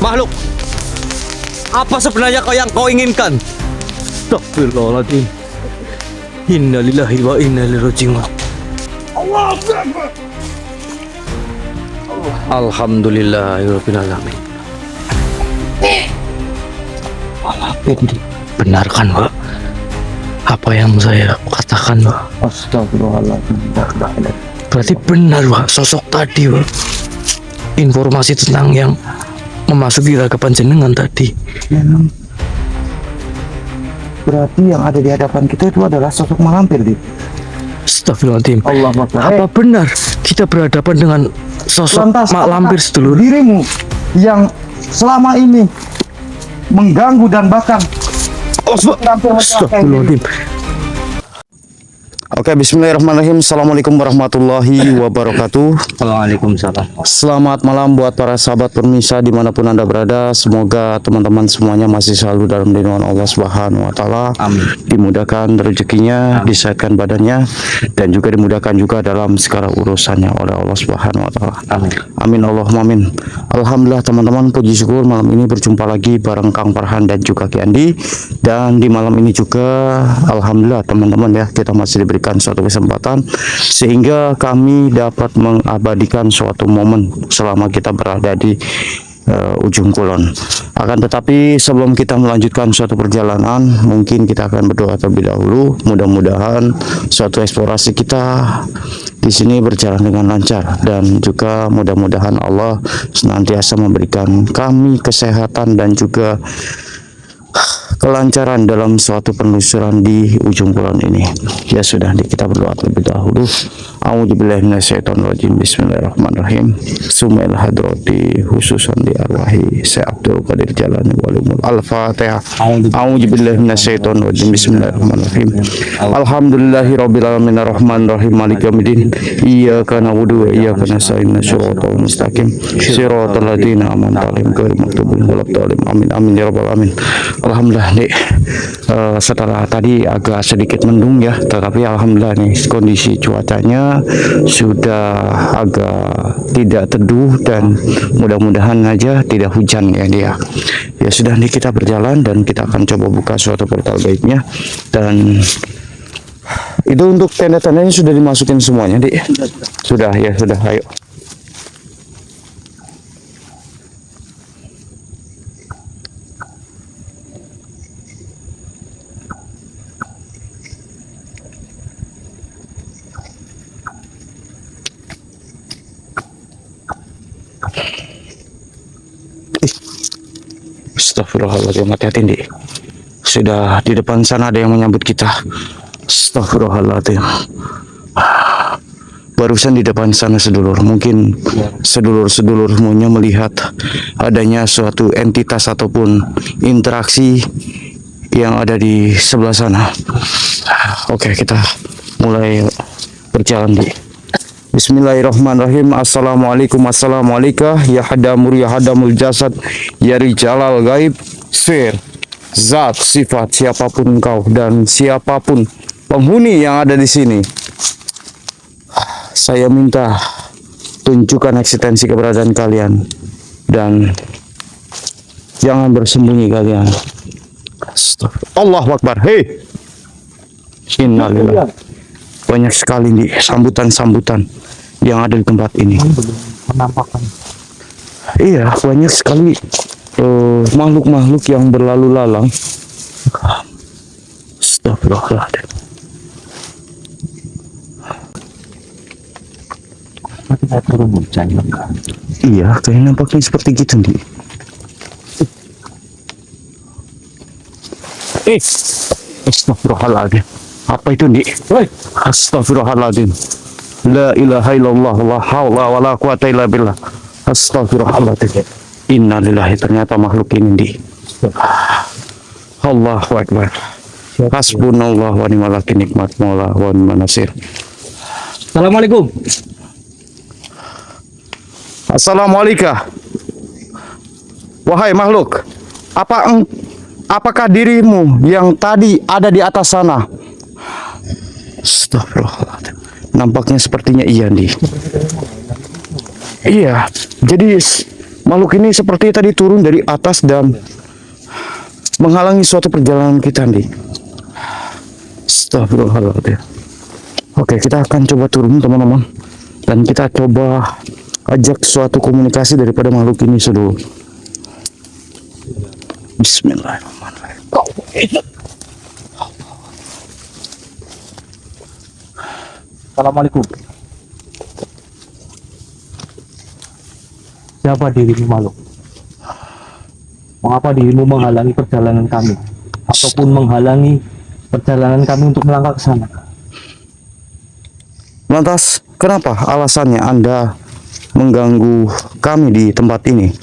Makhluk, apa sebenarnya kau inginkan? Astagfirullahaladzim. Innalillahi wa inna ilaihi raji'un. Alhamdulillahirabbil alamin. Benar kan, Pak? Apa yang saya katakan, Pak? Astagfirullahaladzim. Berarti benar, Pak, sosok tadi, Pak. Informasi tentang yang memasuki raga panjenengan tadi. Berarti yang ada di hadapan kita itu adalah sosok malampir, Di. Astagfirullahaladzim. Allah Akbar. Apa benar kita berhadapan dengan sosok Lantas, mak lampir apakah sedulur? dirimu yang selama ini mengganggu dan bahkan Astagfirullahaladzim. Oke, bismillahirrahmanirrahim. Assalamualaikum warahmatullahi wabarakatuh. Waalaikumsalam. Selamat malam buat para sahabat permisa dimanapun Anda berada. Semoga teman-teman semuanya masih selalu dalam lindungan Allah Subhanahu wa Ta'ala. Amin. Dimudahkan rezekinya, disehatkan badannya, dan juga dimudahkan juga dalam segala urusannya oleh Allah Subhanahu wa Ta'ala. Amin. Amin Allahumma amin. Alhamdulillah teman-teman, puji syukur malam ini berjumpa lagi bareng Kang Farhan dan juga Ki Andi. Dan di malam ini juga alhamdulillah teman-teman ya, kita masih diberikan suatu kesempatan sehingga kami dapat mengabadikan suatu momen selama kita berada di ujung kulon. Akan tetapi sebelum kita melanjutkan suatu perjalanan, mungkin kita akan berdoa terlebih dahulu. Mudah-mudahan suatu eksplorasi kita di sini berjalan dengan lancar dan juga mudah-mudahan Allah senantiasa memberikan kami kesehatan dan juga kelancaran dalam suatu penelusuran di ujung kulon ini. Ya sudah, kita berdoa terlebih dahulu. A'udzubillahi minasyaitonirrajim. Bismillahirrahmanirrahim. Sumail hadrati khususan di arwahi Syekh Abdul Qadir Jalani Walumul. Al-Fatihah. A'udzubillahi minasyaitonirrajim. Bismillahirrahmanirrahim. Alhamdulillahirabbil alamin arrahmanirrahim maliki yaumiddin. Iyyaka na'budu wa iyyaka nasta'in. Shiratal mustaqim. Shiratal ladzina an'amta 'alaihim ghairil maghdubi 'alaihim. Amin amin ya rabbal alamin. Alhamdulillah nih, setelah tadi agak sedikit mendung ya, tetapi alhamdulillah nih kondisi cuacanya sudah agak tidak teduh dan mudah-mudahan aja tidak hujan ya dia. Ya sudah nih, kita berjalan dan kita akan coba buka suatu portal baiknya. Dan itu untuk tenda-tendanya sudah dimasukin semuanya, Dik? Sudah ya, sudah, ayo. Astagfirullahaladzim, hati-hati Dik. Sudah di depan sana ada yang menyambut kita. Astagfirullahaladzim. Barusan di depan sana sedulur, mungkin sedulur-sedulurmunya melihat adanya suatu entitas ataupun interaksi yang ada di sebelah sana. Oke, kita mulai berjalan Dik. Bismillahirrahmanirrahim. Assalamualaikum ya hadamur ya hadamul jasad ya rijalal gaib sir zat sifat siapapun engkau dan siapapun penghuni yang ada di sini, saya minta tunjukkan eksistensi keberadaan kalian dan jangan bersembunyi kalian. Allahu Akbar. Hei, innalillah. Banyak sekali nih sambutan-sambutan yang ada di tempat ini. Menampakkan. Iya, banyak sekali makhluk-makhluk yang berlalu lalang. Astagfirullahaladzim. Kita turun hujan. Iya, kayaknya nampaknya seperti gitu nih. Astagfirullahaladzim. Apa itu nih? Astagfirullahaladzim. La ilaha illallah, la haula wa la quwata illa billah. Astagfirullahaladzim. Innalillahi, ternyata makhluk ini di. Allahu Akbar. Hasbunallah wa ni'mal wakil, nikmat maula wa ni'man nasir. Assalamualaikum. Assalamualaikum. Wahai makhluk, apakah dirimu yang tadi ada di atas sana? Astagfirullahaladzim. Nampaknya sepertinya iya nih. Iya, jadi Makhluk ini seperti tadi turun dari atas dan menghalangi suatu perjalanan kita, Andi. Astagfirullahaladzim. Oke, kita akan coba turun, teman-teman. Dan kita coba ajak suatu komunikasi daripada makhluk ini dulu. Bismillahirrahmanirrahim. Assalamualaikum. Siapa dirimu makhluk? Mengapa dirimu menghalangi perjalanan kami? Ataupun menghalangi perjalanan kami untuk melangkah ke sana? Lantas, kenapa alasannya Anda mengganggu kami di tempat ini?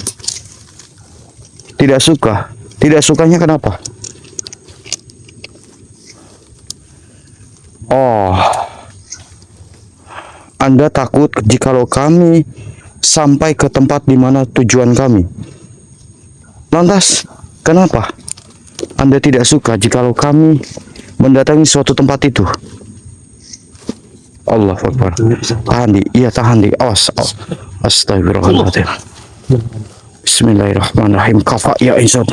Tidak suka? Tidak sukanya kenapa? Oh, Anda takut jikalau kami sampai ke tempat di mana tujuan kami. Lantas, kenapa Anda tidak suka jikalau kami mendatangi suatu tempat itu? Allah Akbar. Tahan di, iya tahan di. Awas. Astagfirullahaladzim. Bismillahirrahmanirrahim. Kafa ya insan.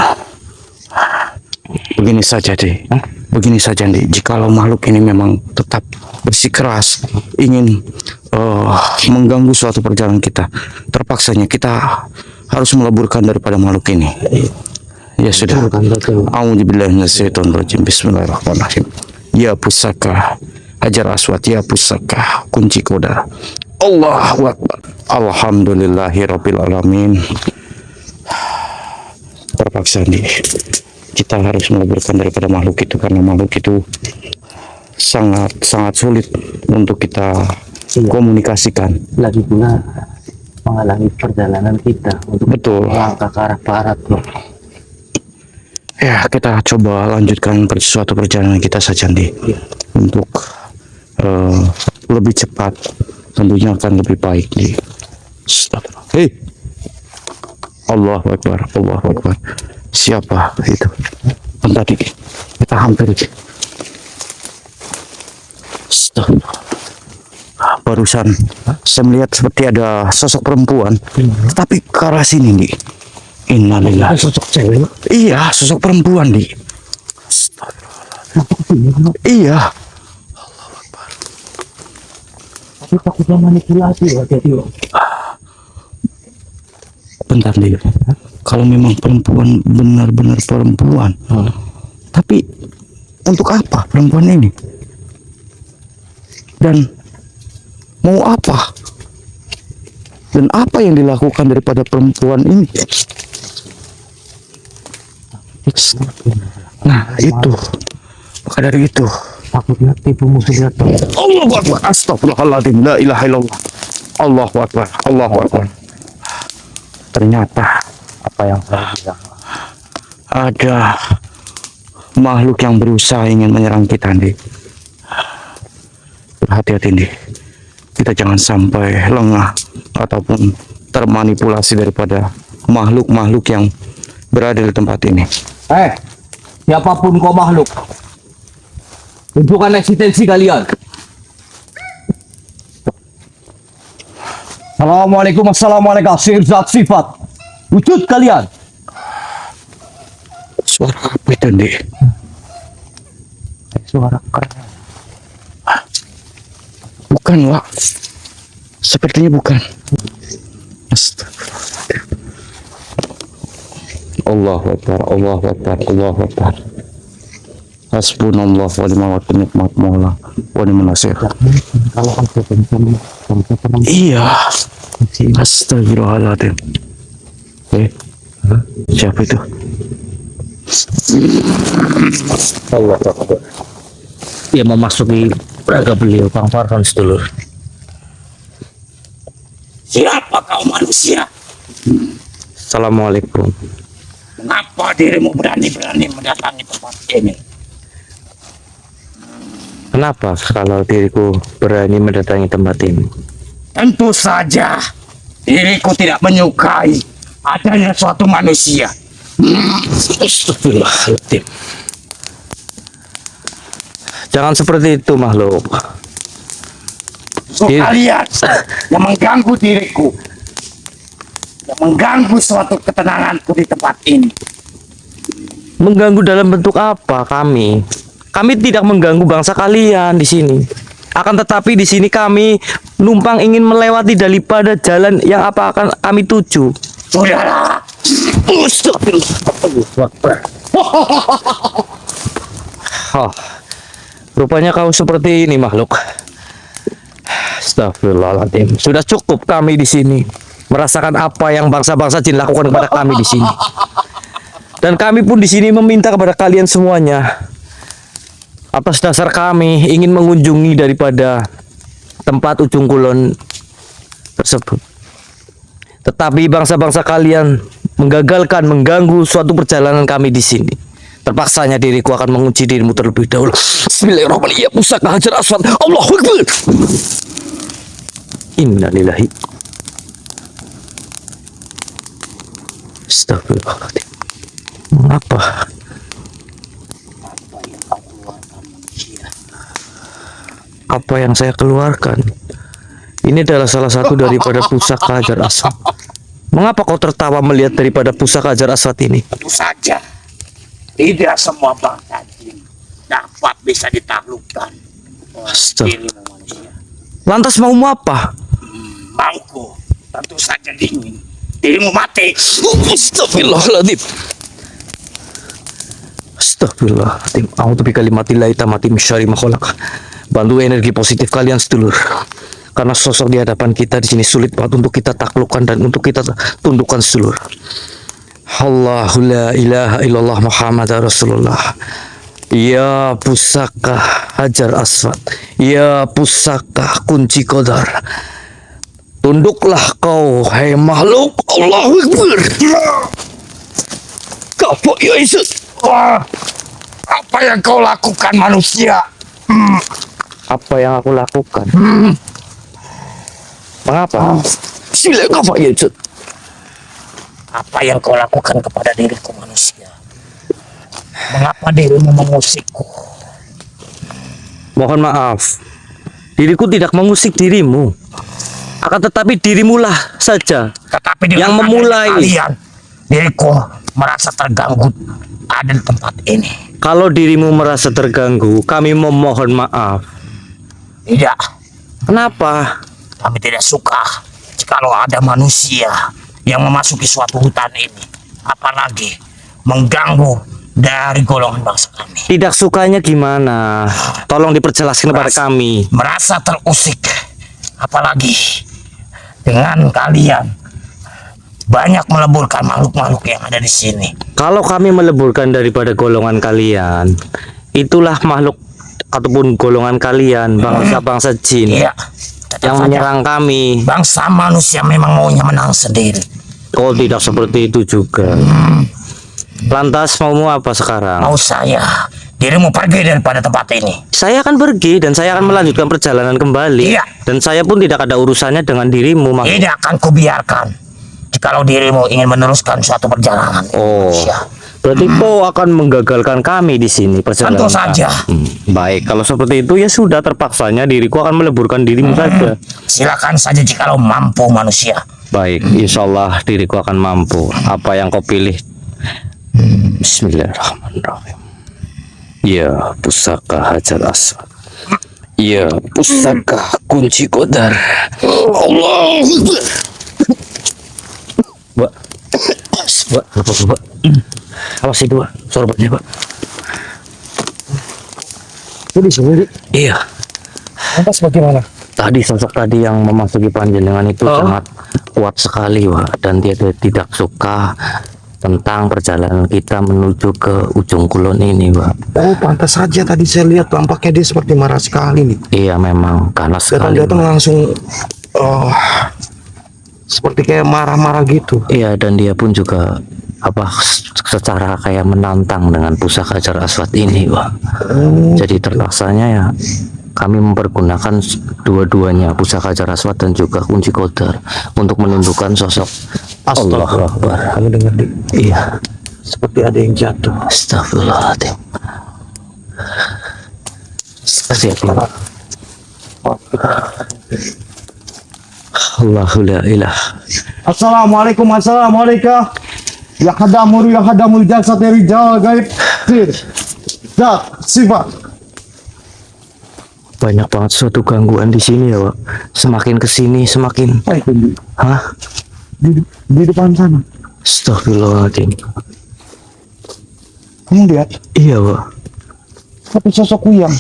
Begini saja deh. Begini saja nih. Jikalau makhluk ini memang tetap bersikeras ingin mengganggu suatu perjalanan kita, terpaksanya kita harus meleburkan daripada makhluk ini. Ya sudah. A'udzubillahi minasyaitonirrajim. Bismillahirrahmanirrahim. Ya pusaka Hajar Aswad, ya pusaka kunci koda. Allahu Akbar. Alhamdulillahirabbil alamin. Terpaksa nih kita harus meleburkan daripada makhluk itu karena makhluk itu sangat sulit untuk kita komunikasikan. Lagi pula menghalangi perjalanan kita untuk melangkah ke arah barat, bro. Ya, kita coba lanjutkan suatu perjalanan kita saja nih. Untuk lebih cepat, tentunya akan lebih baik nih. Hei, Allahu Akbar, Allahu Akbar. Siapa itu? Tadi kita hampir. Barusan saya melihat seperti ada sosok perempuan, tapi ke arah sini nih. Innalillah. Sosok cewek? Iya, sosok perempuan nih. Iya. Allahu Akbar. Tapi takutnya manipulasi ya, jadi. Bentar nih. Kalau memang perempuan benar-benar perempuan, tapi untuk apa perempuan ini? Dan mau apa? Dan apa yang dilakukan daripada perempuan ini? Nah itu, maka dari itu takutnya tipu muslihat. Allahu Akbar. Astagfirullahaladzim. La ilaha illallah. Allahu Akbar. Allahu Akbar. Ternyata Apa yang saya bilang? ada makhluk yang berusaha ingin menyerang kita nih. Berhati-hati nih. Kita jangan sampai lengah ataupun termanipulasi daripada makhluk-makhluk yang berada di tempat ini. Siapapun kau makhluk, tunjukkan eksistensi kalian. Assalamualaikum, sihir zat sifat. Wujud kalian. Suara apa itu nih? Suara keren. Bukan, Wak. Sepertinya bukan. Astagfirullahaladzim. Allahu Akbar, Allahu Akbar, Allahu Akbar. Hasbunallah wa ni'mal wakil nikmat maula wa ni'mal nasir. Kalau aku pencuri, Iya. Astagfirullahaladzim. Siapa itu? Allah Akbar. Dia memasuki raga beliau, Bang Farhan sedulur. Siapa kau manusia? Assalamualaikum. Mengapa dirimu berani-berani mendatangi tempat ini? Kenapa kalau diriku berani mendatangi tempat ini? Tentu saja diriku tidak menyukai adanya suatu manusia. Astagfirullahaladzim. Jangan seperti itu makhluk. So, kalian yang mengganggu diriku. yang mengganggu suatu ketenanganku di tempat ini. Mengganggu dalam bentuk apa kami? Kami tidak mengganggu bangsa kalian di sini. Akan tetapi di sini kami numpang ingin melewati daripada jalan yang apa akan kami tuju. Sudahlah. Oh, rupanya kau seperti ini makhluk. Astagfirullahaladzim. Sudah cukup kami di sini merasakan apa yang bangsa-bangsa jin lakukan kepada kami di sini. Dan kami pun di sini meminta kepada kalian semuanya, atas dasar kami ingin mengunjungi daripada tempat ujung kulon tersebut. Tetapi bangsa-bangsa kalian menggagalkan, mengganggu suatu perjalanan kami di sini. Terpaksanya diriku akan mengunci dirimu terlebih dahulu. Bismillahirrahmanirrahim. Ya pusaka Hajar Aswad. Allahu Akbar. Innalillahi. Astagfirullahaladzim. Mengapa? Apa yang saya keluarkan? Ini adalah salah satu daripada pusaka Hajar Aswad. Mengapa kau tertawa melihat daripada pusaka Hajar Aswad ini? Tentu saja, tidak semua bangsa jin dapat bisa ditaklukkan oleh Astaga. dirimu manusia. Lantas maumu apa? Mauku tentu saja dingin. Dirimu mati. Astagfirullahaladzim. Astagfirullahaladzim. A'udzu bikalimatillahi tammati min syarri ma khalaq. Bantu energi positif kalian sedulur. Karena sosok di hadapan kita di sini sulit banget untuk kita taklukkan dan untuk kita tundukkan sedulur. Allahu la ilaha illallah Muhammad Rasulullah. Ya pusaka Hajar Aswad, ya pusaka kunci qadar. Tunduklah kau, hai makhluk. Allahu Akbar. Kapok ya Isus. Wah, apa yang kau lakukan manusia? Apa yang aku lakukan? Mengapa? Sila kapok ya Isus. Apa yang kau lakukan kepada diriku manusia? Mengapa dirimu mengusikku? Mohon maaf. Diriku tidak mengusik dirimu. Akan tetapi dirimulah saja Tetapi dengan yang memulai. adanya kalian, diriku merasa terganggu ada di tempat ini. Kalau dirimu merasa terganggu, kami memohon maaf. Tidak, Kenapa? kami tidak suka jikalau ada manusia yang memasuki suatu hutan ini, apalagi mengganggu dari golongan bangsa kami. Tidak sukanya gimana? Tolong diperjelaskan kepada kami. Merasa terusik, apalagi dengan kalian banyak meleburkan makhluk-makhluk yang ada di sini. Kalau kami meleburkan daripada golongan kalian, itulah makhluk ataupun golongan kalian, bangsa-bangsa jin Iya, tetap yang saja menyerang kami. bangsa manusia memang maunya menang sendiri. Kau tidak seperti itu juga. Lantas maumu apa sekarang? Mau saya dirimu pergi daripada tempat ini. Saya akan pergi dan saya akan melanjutkan perjalanan kembali. Iya. Dan saya pun tidak ada urusannya dengan dirimu, makhluk. Tidak akan kubiarkan jikalau dirimu ingin meneruskan suatu perjalanan. Oh, Manusia. berarti kau akan menggagalkan kami di sini perjalanan. Tentu saja. Baik, kalau seperti itu ya sudah, terpaksanya diriku akan meleburkan dirimu saja. Silakan saja jikalau mampu manusia. Baik, insya Allah diriku akan mampu. Apa yang kau pilih? Bismillahirrahmanirrahim. Ya pusaka Hajar Aswad. Ya pusaka kunci qadar. Allah. Mbak. Mbak, apa Mbak? Awas itu, Mbak. Sorbatnya, Pak. Jadi sendiri. Iya. Lantas bagaimana? Tadi sosok tadi yang memasuki panjenengan itu sangat kuat sekali, Wak, dan dia tidak suka tentang perjalanan kita menuju ke ujung kulon ini, Wak. Oh, pantas saja tadi saya lihat tampaknya dia seperti marah sekali nih. Iya, memang ganas sekali. Datang-datang Wak. langsung seperti kayak marah-marah gitu. Iya, dan dia pun juga secara kayak menantang dengan pusaka Hajar Aswad ini, Wak. Jadi terpaksanya ya kami mempergunakan dua-duanya, pusaka Hajar Aswad dan juga kunci qadar, untuk menundukkan sosok Allah Akbar. Kamu dengar di Iya. seperti ada yang jatuh. Astagfirullahaladzim. Siap, Allahu la ilah Assalamualaikum, assalamualaikum. Ya hadamul jasad rijal gaib. Sir. Zat, sifat. Banyak banget suatu gangguan di sini ya, Pak. Semakin kesini semakin. Itu Hah? di depan sana. Astagfirullahaladzim. Kamu lihat? Iya, Pak. Tapi sosok kuyang.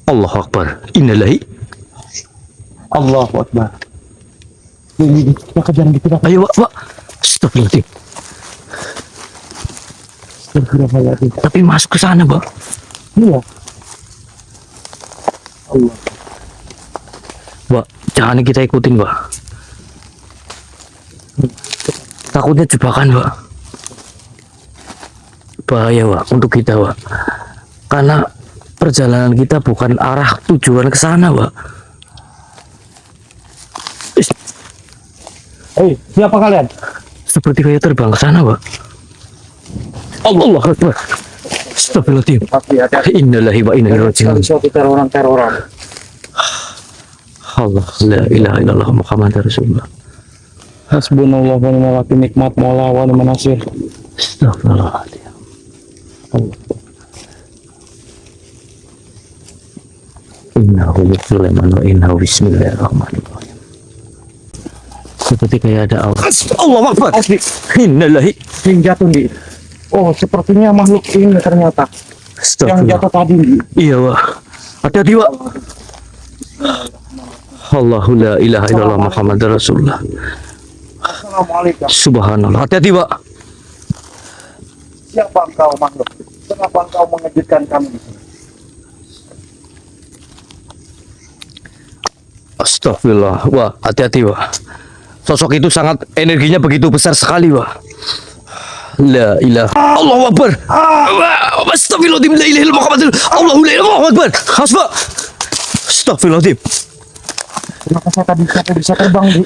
Allahu Akbar. Innalillahi. Allahu Akbar. Ini, kita kejar gitu. Ayo, Pak. Astagfirullahaladzim. Astagfirullahaladzim. Tapi masuk ke sana, Pak. Iya. Allah. Pak, jangan kita ikutin, Pak. Takutnya jebakan, Pak. Bahaya, Pak, untuk kita, Pak. Karena perjalanan kita bukan arah tujuan ke sana, Pak. Hei, siapa kalian? Seperti kayak terbang ke sana, Pak. Allah Akbar. Astagfirullahaladzim. Hati-hati. Innalillahi wa inna ilaihi raji'un. Suatu teroran. Allah, la ilaha illallah Muhammad Rasulullah. Hasbunallah wa ni'mal wakil, nikmat maula wa ni'mal nasir. Astagfirullahaladzim. Innahu Sulaiman wa innahu bismillahirrahmanirrahim. Seperti kayak ada Allah. Allah Akbar. Asli, Innalillahi. yang jatuh di. Oh, sepertinya makhluk ini ternyata. Yang jatuh Astagfirullah. tadi di. Iya, Pak. Hati-hati, Pak. Allahu la ilaha illallah Muhammad Rasulullah. Assalamualaikum. Subhanallah. Hati-hati, Pak. Siapa engkau makhluk? Kenapa engkau mengejutkan kami di sini? Astagfirullah. Wah, hati-hati, Pak. Sosok itu sangat energinya begitu besar sekali, Pak. La ilaha Allahu Akbar. Astagfirullahaladzim. La ilaha illallah Muhammad. Allahu la ilaha Muhammad. Hasbah. Astagfirullahaladzim. Kenapa saya tadi sampai bisa terbang di?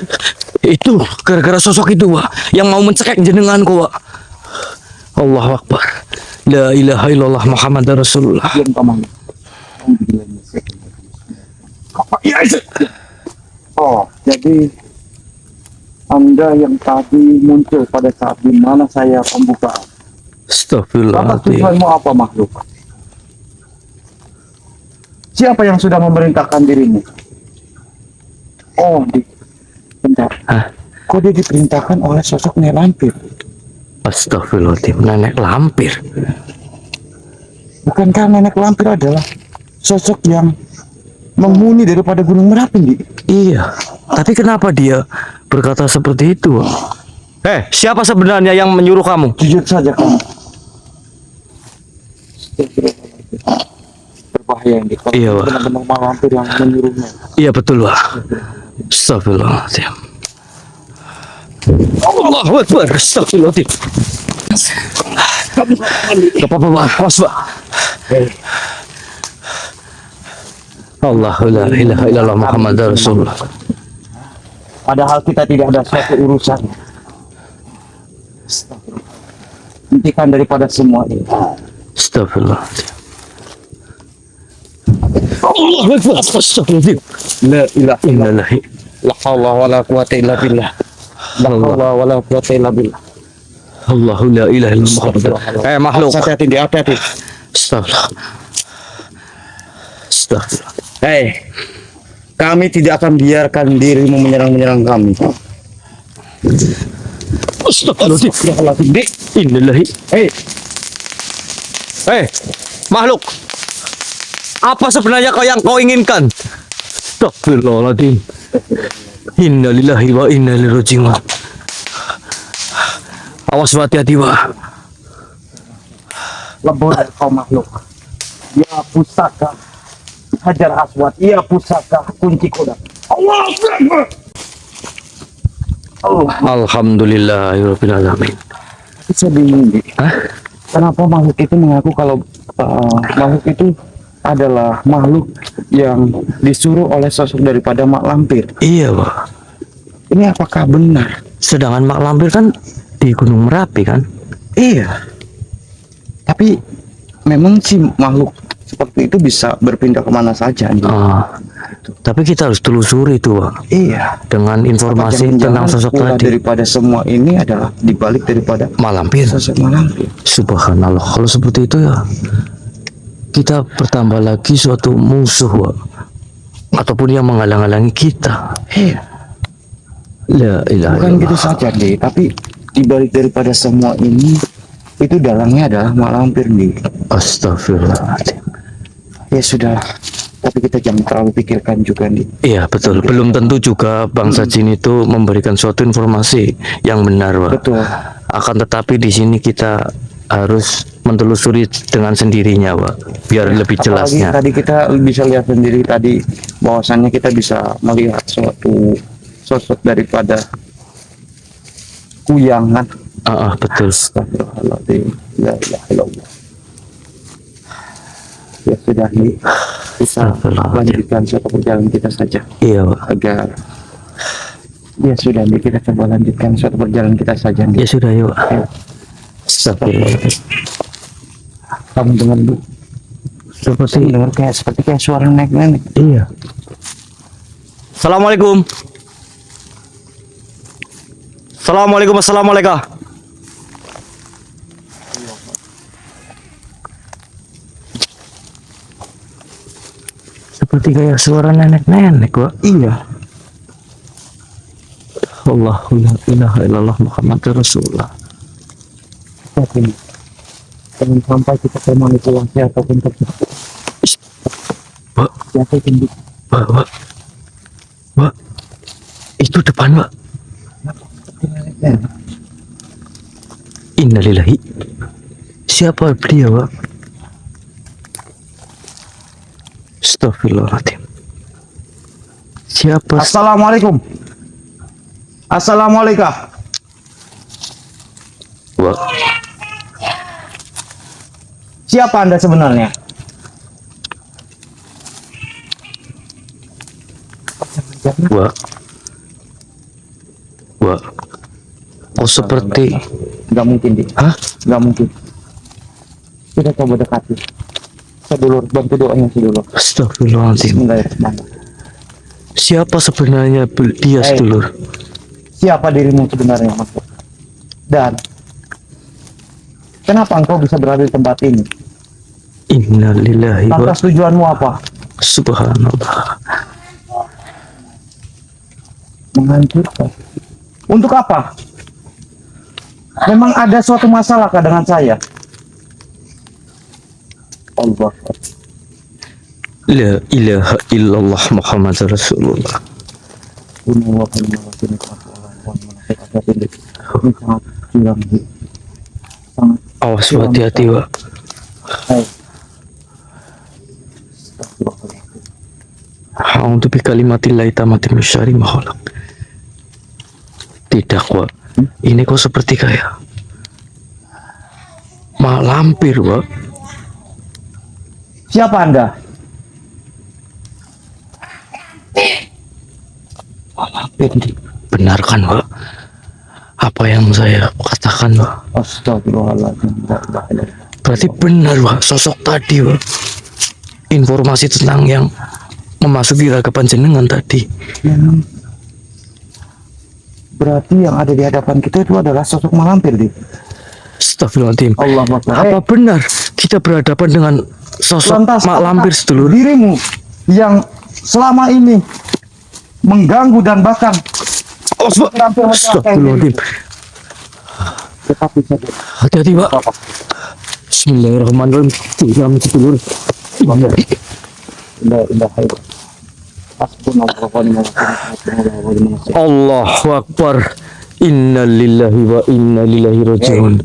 Itu gara-gara sosok itu, Pak, yang mau mencekik jenenganku, Pak. Allahu Akbar. La ilaha illallah Muhammad Rasulullah. Diam paman. Ya, Oh, jadi Anda yang tadi muncul pada saat di mana saya pembukaan. Apa Astagfirullahaladzim. tujuanmu apa makhluk? Siapa yang sudah memerintahkan dirimu? Oh, bentar. Hah? Kok dia diperintahkan oleh sosok nenek lampir? Astagfirullahaladzim. Nenek lampir. Bukankah nenek lampir adalah sosok yang menghuni daripada Gunung Merapi, Di? Iya. Tapi kenapa dia berkata seperti itu? Siapa sebenarnya yang menyuruh kamu? Jujur saja kamu. Berbahaya ini. Kalau Iya, Pak. benar-benar mak lampir yang menyuruhnya. Iya, betul, Pak. Astagfirullahaladzim. Allahu Akbar. Astagfirullahaladzim. Gak apa-apa, Pak. Awas, Pak. Allahu la ilaha illallah Muhammad Rasulullah. Padahal kita tidak ada suatu urusan. Hentikan daripada semua ini. Astagfirullahaladzim. Allahu Akbar. Astagfirullahaladzim. La ilaha Innalillahi. La haula wala quwata illa billah. La haula wala quwata illa billah. Allahu la ilaha illallah Muhammad. Makhluk. Hati-hati, Di, hati-hati. Astagfirullah. Astagfirullah. Hei, kami tidak akan biarkan dirimu menyerang kami. Astagfirullahaladzim. Innalillahi. Makhluk. Apa sebenarnya yang kau inginkan? Astagfirullahaladzim. Innalillahi wa inna ilaihi raji'un. Awas, hati-hati, Pak. Lebur kau makhluk. Ya pusaka Hajar Aswad, ya pusaka kunci kodam. Allah Akbar. Allah. Alhamdulillahirabbil alamin. Saya bingung, Di. Hah? Kenapa makhluk itu mengaku kalau makhluk itu adalah makhluk yang disuruh oleh sosok daripada mak lampir? Iya, Pak. Ini apakah benar? Sedangkan Mak Lampir kan di Gunung Merapi kan? Iya. Tapi memang si makhluk seperti itu bisa berpindah kemana saja. Di. Tapi kita harus telusuri itu, Pak. Iya. Dengan informasi Jangan-jangan tentang sosok pula tadi. daripada semua ini adalah dibalik daripada Malampir. sosok malampir. Subhanallah. Kalau seperti itu ya, kita bertambah lagi suatu musuh, Pak. Ataupun yang menghalang-halangi kita. Iya. La ilaha Bukan illallah. gitu saja nih, tapi dibalik daripada semua ini itu dalangnya adalah malampir nih. Astagfirullahaladzim. Ya sudah, tapi kita jangan terlalu pikirkan juga nih. Iya betul. Belum tentu juga bangsa jin itu memberikan suatu informasi yang benar, Pak. Betul. Akan tetapi di sini kita harus menelusuri dengan sendirinya, Pak, biar lebih Apalagi jelasnya. tadi kita bisa lihat sendiri tadi bahwasannya kita bisa melihat suatu sosok daripada kuyangan. Betul. Astagfirullahaladzim. La ilaha illallah. Ya sudah nih, kita Astagfirullahaladzim. lanjutkan suatu perjalanan kita saja Iya, Pak. agar ya sudah nih, kita coba lanjutkan suatu perjalanan kita saja nih. Ya sudah, yuk. Ayo, Astagfirullahaladzim. kamu dengar Bu. Seperti Dengar seperti kayak suara nenek-nenek. iya. Assalamualaikum. Assalamualaikum. Assalamualaikum. Seperti kayak suara nenek-nenek, Pak. Iya. Allahu la ilaha illallah Muhammadur Rasulullah. Tapi jangan sampai kita termanipulasi ataupun terjebak. Pak, Jatuh tinggi. Pak. Pak. Itu depan, Pak. Innalillahi. Siapa dia, Pak? Astagfirullahaladzim. Siapa? Assalamualaikum. Assalamualaikum. Pak. Siapa Anda sebenarnya? Pak. Pak. Oh seperti. Gak mungkin, Di. Hah? Gak mungkin. Kita coba dekati. Sedulur, bantu doanya sedulur. Astagfirullahaladzim. Bismillahirrahmanirrahim. Siapa sebenarnya dia, Hey. sedulur? Siapa dirimu sebenarnya, Mas? Dan kenapa engkau bisa berada di tempat ini? Innalillahi wa Lantas tujuanmu apa? subhanallah. Menghancurkan. Untuk apa? Memang ada suatu masalah kah dengan saya? Allah. La ilaha illallah Muhammad Rasulullah. Ini sangat curang, Bu. Sangat Awas hati-hati, Pak. baik. A'udzu bi kalimatillahi tammati min syarri ma khalaq. Tidak, Pak. Ini kok seperti kayak mak lampir, Pak. Siapa Anda? Benarkan, Pak, apa yang saya katakan, Pak? Astagfirullahaladzim. La ilaha illallah. Berarti benar, Pak, sosok tadi, Pak. Informasi tentang yang memasuki raga panjenengan tadi. Yang berarti yang ada di hadapan kita itu adalah sosok malampir, Di. Astagfirullahaladzim. Allah Akbar. Apa benar kita berhadapan dengan sosok mak lampir, sedulur? Dirimu yang selama ini mengganggu dan bahkan Astagfirullahaladzim. tetapi saja. Hati-hati, Pak. Bismillahirrahmanirrahim. Diam, sedulur. Indah, indah, indah. Hasbunallahu wa ni'mal wakil. Allahu Akbar. Inna lillahi wa inna ilaihi rajiun.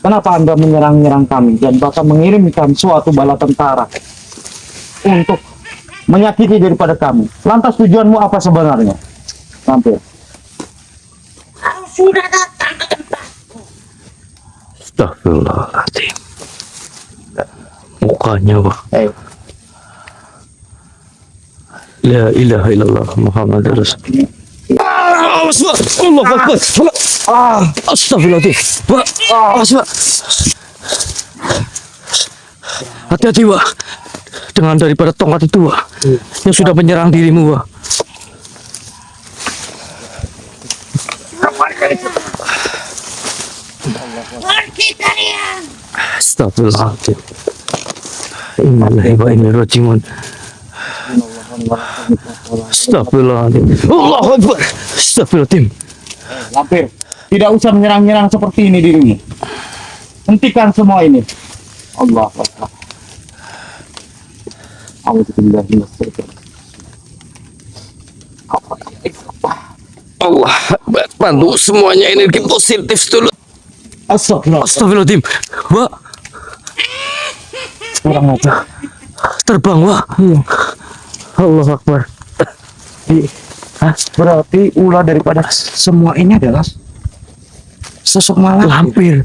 Kenapa Anda menyerang-nyerang kami dan bahkan mengirimkan suatu bala tentara untuk menyakiti daripada kami? Lantas tujuanmu apa sebenarnya? Lampir. Sudah datang ke tempatku. Astagfirullahaladzim. Mukanya, Pak. La ilaha illallah Muhammad Rasulullah. Allah Akbar. Astagfirullahaladzim. Pak. Awas, Pak. Hati-hati, Pak. dengan daripada tongkat itu, Wak, yang sudah menyerang dirimu, Wak. Astagfirullahaladzim. Innalillahi wa inna ilaihi raji'un. Astagfirullahaladzim. Allahu Akbar. Astagfirullahaladzim. Lampir, tidak usah menyerang-nyerang seperti ini dirimu. Hentikan semua ini. Allah Akbar. Alhamdulillah. Allah Akbar. Bantu semuanya energi positif dulu. Astagfirullah. Astagfirullahaladzim. Wak, Kurang aja. terbang, Wak. Allah Akbar. Berarti ulah daripada semua ini adalah sosok malam. Lampir.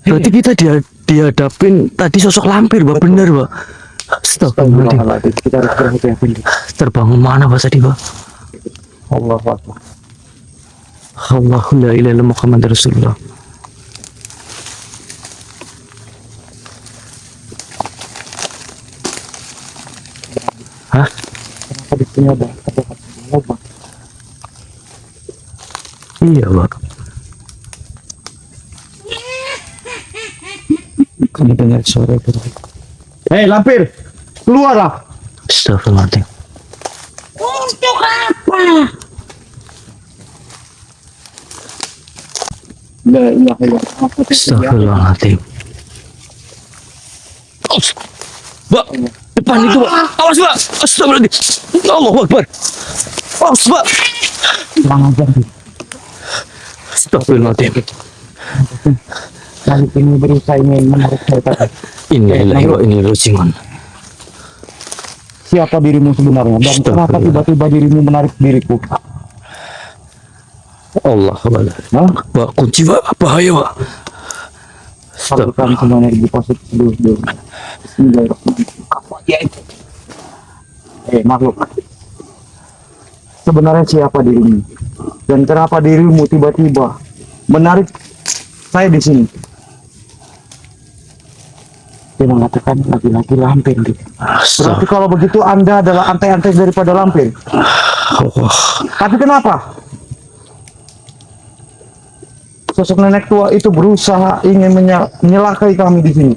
Berarti kita dihadapin tadi sosok lampir, Wak. Bener, Wak. Astagfirullahaladzim. Kita harus berhati-hati. Terbang mana, Pak, tadi, Wak? Allah Akbar. Allahu la ilaha illallah Muhammad Rasulullah. Hah? Kenapa di sini ada kata-kata lubang? Iya, Pak. Kamu dengar suara itu? Hei, Lampir, keluarlah. Astagfirullahaladzim. Untuk apa? La ilaha illallah. Astagfirullahaladzim. Pak, depan itu, Pak. Awas, Pak. Astagfirullahaladzim. Allahu Akbar. Awas, Pak. Kurang ajar nih. Astagfirullahaladzim. Kali ini berusaha ingin menarik saya tadi. Innalillahi wa inna ilaihi raji'un. Siapa dirimu sebenarnya? Dan kenapa tiba-tiba dirimu menarik diriku? Allah Akbar. Hah? Pak, kunci, Pak. Bahaya, Pak. Salurkan semua energi positif dulu. Bismillahirrahmanirrahim. Makhluk. Sebenarnya siapa dirimu? Dan kenapa dirimu tiba-tiba menarik saya di sini? Dia mengatakan laki-laki lampir. Berarti kalau begitu Anda adalah antek-antek daripada lampir. Allah. Tapi kenapa? Sosok nenek tua itu berusaha ingin menyelakai kami di sini.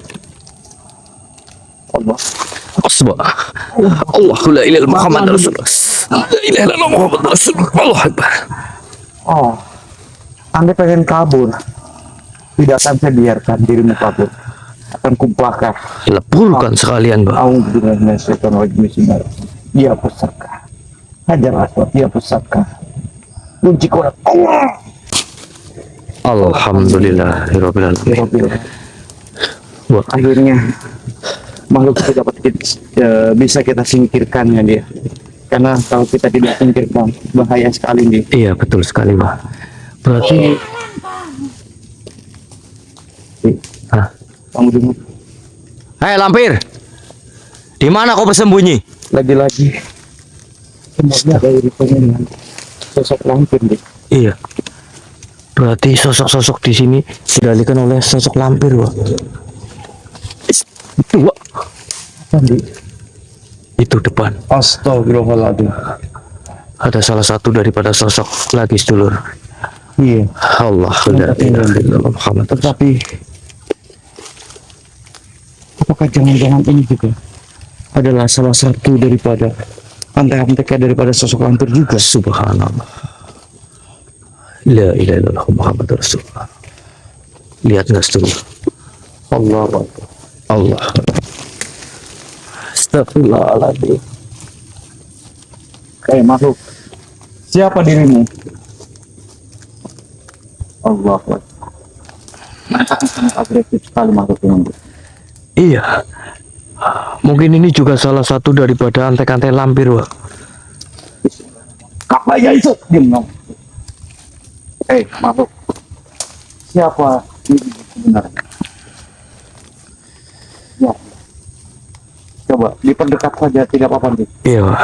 Allah. Asba. Allahu la ilaha illallah Muhammad Rasulullah. La ilaha illallah Muhammad Rasulullah. Allah Akbar. Oh, Anda pengen kabur? Tidak akan saya biarkan dirimu kabur. Akan kubakar. Lepulkan sekalian, Pak. Dia pusaka. Hajar Aswad, dia pusaka. Kunci korak Allah. Alhamdulillahirabbil alamin. Wah, Akhirnya makhluk itu dapat bisa kita singkirkan ya dia. Karena kalau kita tidak singkirkan bahaya sekali dia. iya betul sekali, Pak. Berarti Hah? Kamu dengar? Hei, lampir. Di mana kau bersembunyi? Lagi-lagi semuanya ada urusannya dengan sosok lampir dia. Iya. Berarti sosok-sosok di sini dikendalikan oleh sosok lampir, Pak. Itu, Pak. Andi. Itu depan. Astagfirullahaladzim. Ada salah satu daripada sosok lagi, sedulur. Iya. Allah la ilaha illallah Muhammad. Tetapi apakah jangan-jangan ini juga adalah salah satu daripada antek-antek daripada sosok lampir juga? Subhanallah. La ilaha illallah Muhammad Rasulullah. Lihat nggak, sedulur? Allah. Allah. Astagfirullahaladzim. Makhluk, siapa dirimu? Allah. Sangat agresif sekali makhluk ini. Iya. Mungkin ini juga salah satu daripada antek-antek lampir, Pak. Apa ya itu? Diam dong. Makhluk, siapa dirimu sebenarnya? Ya. Coba diperdekat saja, tidak apa-apa nih. Iya, Pak.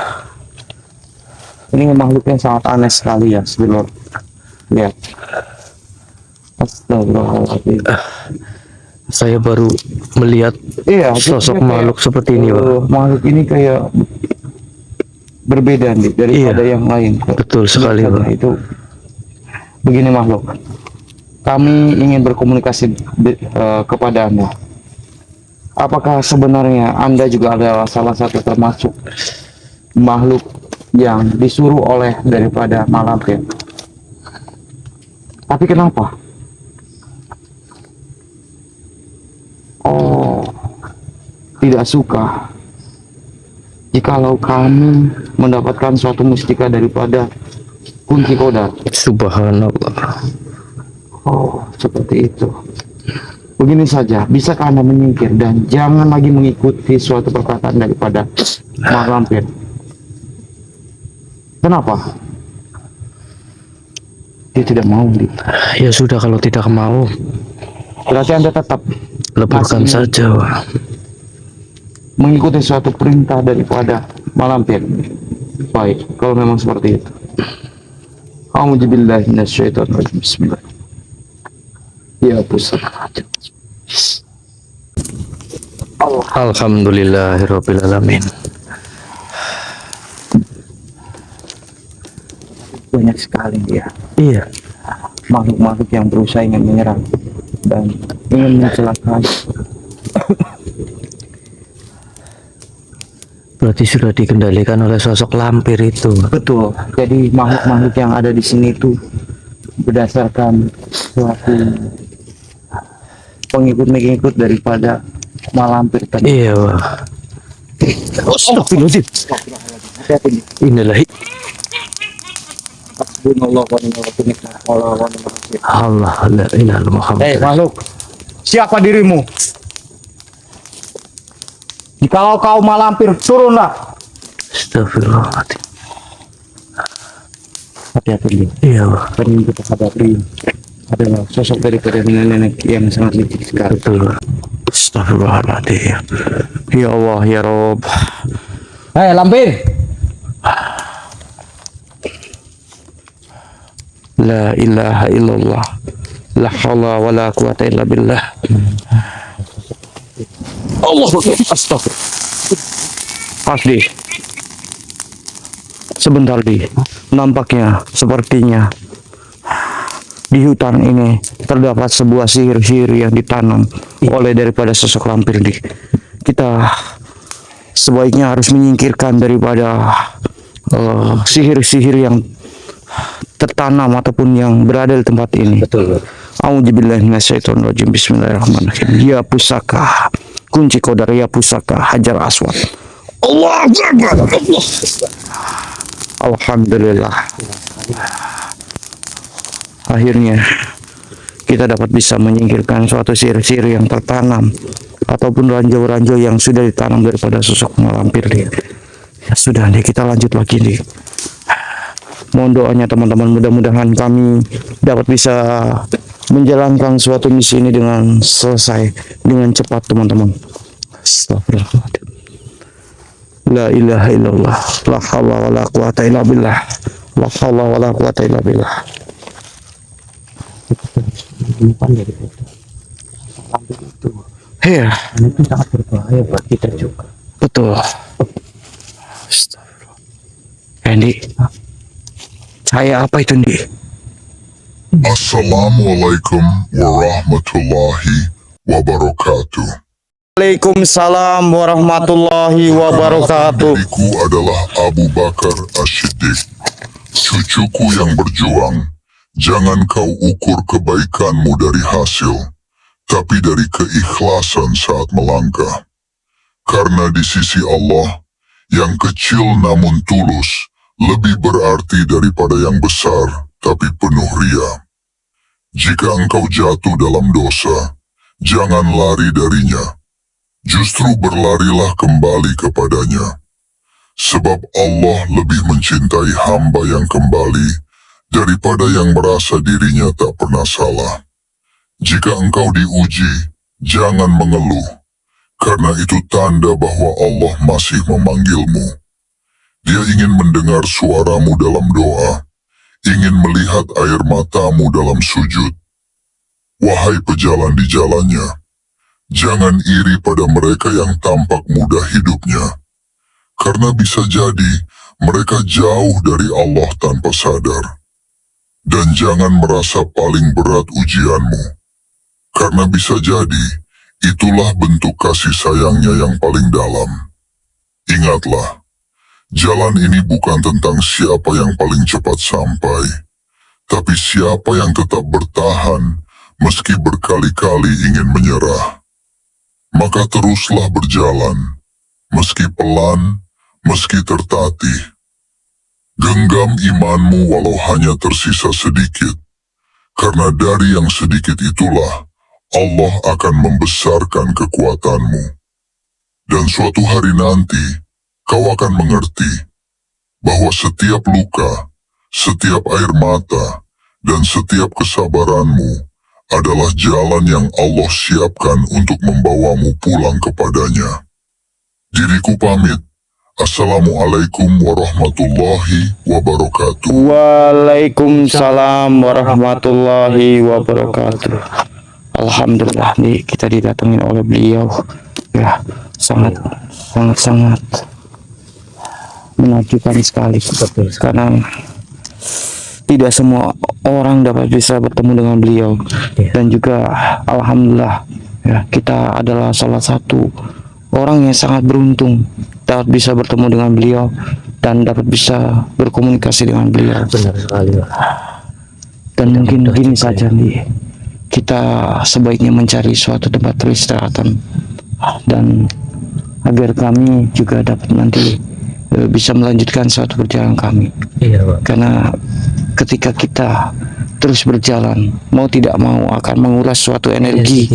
Ini makhluk yang sangat aneh sekali ya, sebelum lihat. Astagfirullahaladzim. Saya baru melihat Iya, sosok dia kayak, makhluk seperti ini, Pak. makhluk ini kayak berbeda nih daripada yang lain. Betul sekali, Lihat Pak. saja, itu begini makhluk. Kami ingin berkomunikasi kepada Anda. Apakah sebenarnya Anda juga adalah salah satu termasuk makhluk yang disuruh oleh daripada Malampir? Tapi kenapa? Oh, tidak suka jikalau kami mendapatkan suatu mustika daripada kunci kodar. Subhanallah. Oh, seperti itu. Begini saja, bisakah Anda menyingkir dan jangan lagi mengikuti suatu perkataan daripada Malampir? Kenapa? Dia tidak mau. Ya sudah, kalau tidak mau, Berarti Anda tetap leburkan masih saja, Pak. mengikuti suatu perintah daripada Malampir. Baik, kalau memang seperti itu. A'udzubillahi minasyaitonirrajim. Bismillah. Ya pusat. Alhamdulillahirrabbilalamin. Banyak sekali dia Iya. makhluk-makhluk yang berusaha ingin menyerang dan ingin mencelakai. Berarti sudah dikendalikan oleh sosok lampir itu. Betul. Jadi makhluk-makhluk yang ada di sini itu berdasarkan suatu pengikut-pengikut daripada Malampir tadi. Iya, Pak. Astagfirullahaladzim. Hati-hati. Inilah Hasbunallah wa ni'mal wakil, ni'mal maulah wa ni'mal nasir. Allah la ilaha illallah Muhammad. Makhluk, siapa dirimu? Jikalau kau Malampir, turunlah. Astagfirullahaladzim. Hati-hati dia. Iya, Pak. Kan yang kita hadapi adalah sosok daripada nenek-nenek yang sangat licik sekali. Betul, Pak. Astagfirullahaladzim. Ya Allah, ya Rob. Hei Lampir, La ilaha illallah. La haula wa la quwata illa billah. Allah astagfirullah. Asli. Sebentar di. Nampaknya sepertinya di hutan ini terdapat sebuah sihir-sihir yang ditanam oleh daripada sosok lampir di. Kita sebaiknya harus menyingkirkan daripada sihir-sihir yang tertanam ataupun yang berada di tempat ini. Betul, Pak. A'udzubillahi minasyaitonirrajim. Bismillahirrahmanirrahim. Ya pusaka kunci kodar, ya pusaka Hajar Aswad. Allah Akbar. Alhamdulillah. Akhirnya kita dapat bisa menyingkirkan suatu sihir-sihir yang tertanam ataupun ranjau-ranjau yang sudah ditanam daripada sosok Malampir dia. Ya sudah nih, kita lanjut lagi nih. Mohon doanya teman-teman, mudah-mudahan kami dapat bisa menjalankan suatu misi ini dengan selesai, dengan cepat teman-teman. Astagfirullahaladzim. La ilaha illallah. La hawla wa la quwata illa billah. La hawla wa la quwata illa billah. Iya, itu sangat berbahaya buat kita juga. betul. Astagfirullah. Andy, saya apa itu, Ndi? Assalamualaikum warahmatullahi wabarakatuh. Waalaikumsalam warahmatullahi wabarakatuh. Diriku adalah Abu Bakar As-Siddiq, cucuku yang berjuang. Jangan kau ukur kebaikanmu dari hasil, tapi dari keikhlasan saat melangkah. Karena di sisi Allah, yang kecil namun tulus lebih berarti daripada yang besar tapi penuh ria. Jika engkau jatuh dalam dosa, jangan lari darinya. Justru berlarilah kembali kepadanya. Sebab Allah lebih mencintai hamba yang kembali daripada yang merasa dirinya tak pernah salah. Jika engkau diuji, jangan mengeluh, karena itu tanda bahwa Allah masih memanggilmu. Dia ingin mendengar suaramu dalam doa, ingin melihat air matamu dalam sujud. Wahai pejalan di jalannya, Jangan iri pada mereka yang tampak mudah hidupnya, karena bisa jadi mereka jauh dari Allah tanpa sadar. Dan jangan merasa paling berat ujianmu, karena bisa jadi itulah bentuk kasih sayangnya yang paling dalam. Ingatlah, jalan ini bukan tentang siapa yang paling cepat sampai, tapi siapa yang tetap bertahan meski berkali-kali ingin menyerah. Maka teruslah berjalan, meski pelan, meski tertatih. Genggam imanmu walau hanya tersisa sedikit, karena dari yang sedikit itulah Allah akan membesarkan kekuatanmu. Dan suatu hari nanti, kau akan mengerti bahwa setiap luka, setiap air mata, dan setiap kesabaranmu adalah jalan yang Allah siapkan untuk membawamu pulang kepadanya. Diriku pamit. Assalamualaikum warahmatullahi wabarakatuh. Waalaikumsalam warahmatullahi wabarakatuh. Alhamdulillah nih kita didatengin oleh beliau. Ya, sangat menakjubkan sekali. Karena tidak semua orang dapat bisa bertemu dengan beliau. Dan juga alhamdulillah ya, kita adalah salah satu orang yang sangat beruntung dapat bisa bertemu dengan beliau dan dapat bisa berkomunikasi dengan beliau. Benar sekali, Pak. Dan mungkin gini saja nih, kita sebaiknya mencari suatu tempat peristirahatan dan agar kami juga dapat nanti bisa melanjutkan suatu perjalanan kami. Iya, Pak. Karena ketika kita terus berjalan, mau tidak mau akan menguras suatu energi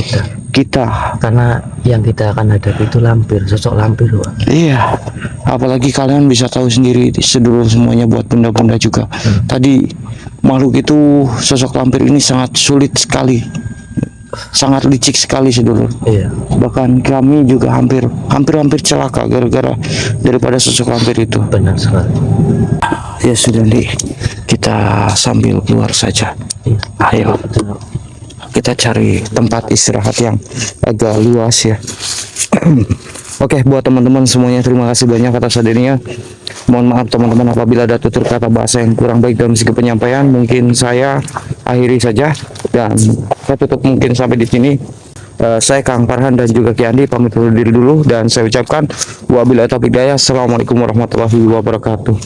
kita. Karena yang kita akan hadapi itu lampir, sosok lampir, Pak. Iya, apalagi kalian bisa tahu sendiri, sedulur semuanya buat bunda-bunda juga. Tadi makhluk itu, sosok lampir ini sangat sulit sekali, sangat licik sekali sedulur. Iya. Bahkan kami juga hampir celaka gara-gara daripada sosok lampir itu. Benar sekali. Ya sudah nih, kita sambil keluar saja. Iya. Ayo, kita cari tempat istirahat yang agak luas ya. Oke, buat teman-teman semuanya terima kasih banyak atas hadirnya. Mohon maaf teman-teman apabila ada tutur kata bahasa yang kurang baik dalam segi penyampaian. Mungkin saya akhiri saja dan saya tutup mungkin sampai di sini. Saya Kang Farhan dan juga Ki Andi pamit undur diri dulu dan saya ucapkan wabillahi taufiq hidayah. Assalamualaikum warahmatullahi wabarakatuh.